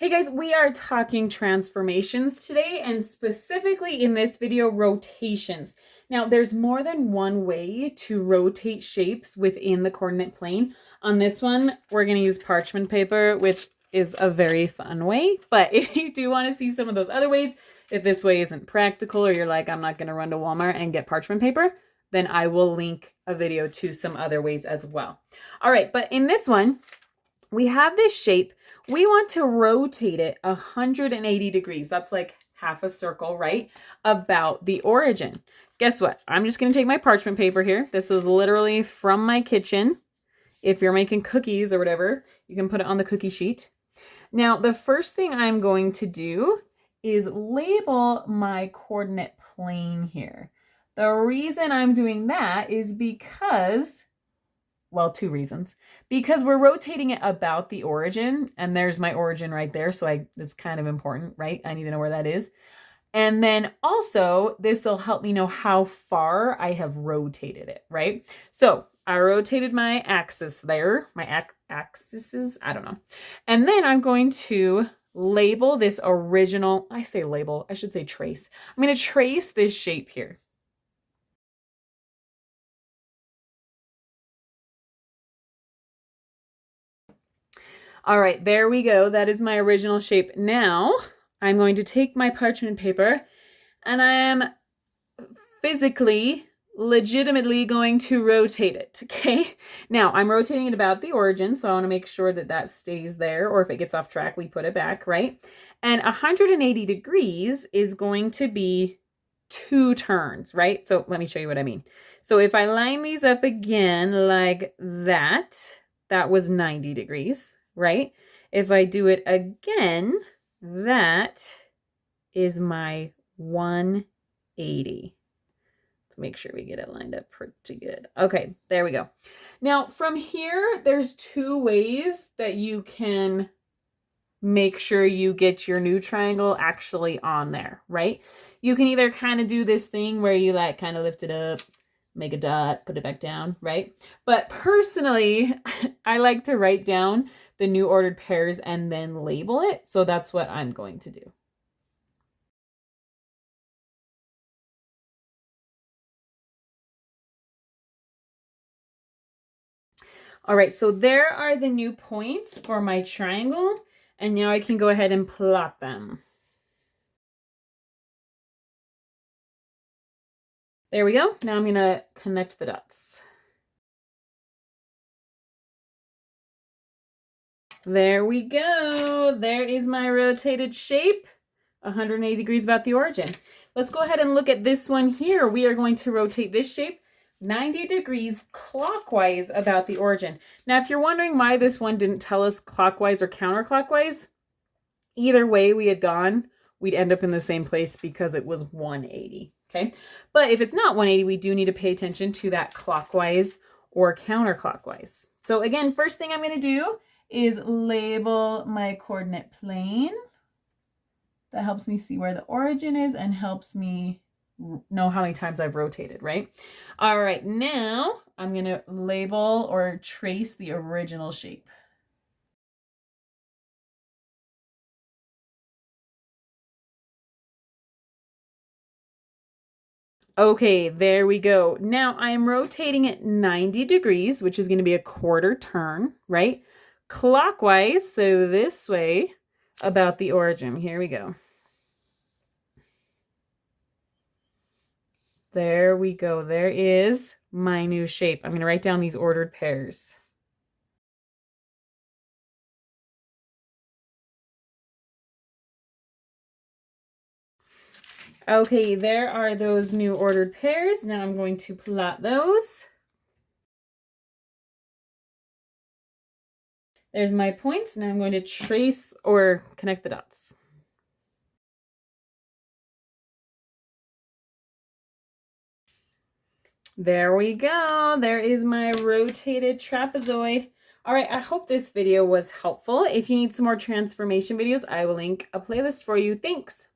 Hey guys, we are talking transformations today, and specifically in this video, rotations. Now, there's more than one way to rotate shapes within the coordinate plane. On this one, we're going to use parchment paper, which is a very fun way. But if you do want to see some of those other ways, if this way isn't practical or you're like, I'm not going to run to Walmart and get parchment paper, then I will link a video to some other ways as well. All right, but in this one, we have this shape. We want to rotate it 180 degrees. That's like half a circle, right? About the origin. Guess what? I'm just going to take my parchment paper here. This is literally from my kitchen. If you're making cookies or whatever, you can put it on the cookie sheet. Now, the first thing I'm going to do is label my coordinate plane here. The reason I'm doing that is because, well, two reasons. Because we're rotating it about the origin, and there's my origin right there, so it's kind of important, right? I need to know where that is. And then also, this will help me know how far I have rotated it, right? So I rotated my axis there, my axes, I don't know. And then I'm going to label this original, I say label, I should say trace. I'm going to trace this shape here. All right, there we go. That is my original shape. Now I'm going to take my parchment paper and I am physically, legitimately going to rotate it, okay? Now I'm rotating it about the origin, so I want to make sure that that stays there, or if it gets off track, we put it back, right? And 180 degrees is going to be 2 turns, right? So let me show you what I mean. So if I line these up again like that, that was 90 degrees. Right? If I do it again, that is my 180. Let's make sure we get it lined up pretty good. Okay, there we go. Now from here, there's 2 ways that you can make sure you get your new triangle actually on there, right? You can either kind of do this thing where you like kind of lift it up, make a dot, put it back down, right? But personally, I like to write down the new ordered pairs and then label it. So that's what I'm going to do. All right, so there are the new points for my triangle. And now I can go ahead and plot them. There we go. Now I'm going to connect the dots. There we go. There is my rotated shape, 180 degrees about the origin. Let's go ahead and look at this one here. We are going to rotate this shape 90 degrees clockwise about the origin. Now, if you're wondering why this one didn't tell us clockwise or counterclockwise, either way we had gone, we'd end up in the same place because it was 180. Okay, but if it's not 180, we do need to pay attention to that clockwise or counterclockwise. So again, first thing I'm going to do is label my coordinate plane. That helps me see where the origin is and helps me know how many times I've rotated, right? All right, now I'm going to label or trace the original shape. Okay, there we go. Now I'm rotating it 90 degrees, which is going to be a quarter turn, right? Clockwise, so this way about the origin. Here we go. There we go. There is my new shape. I'm going to write down these ordered pairs. Okay, there are those new ordered pairs. Now I'm going to plot those. There's my points. Now I'm going to trace or connect the dots. There we go. There is my rotated trapezoid. All right, I hope this video was helpful. If you need some more transformation videos, I will link a playlist for you. Thanks.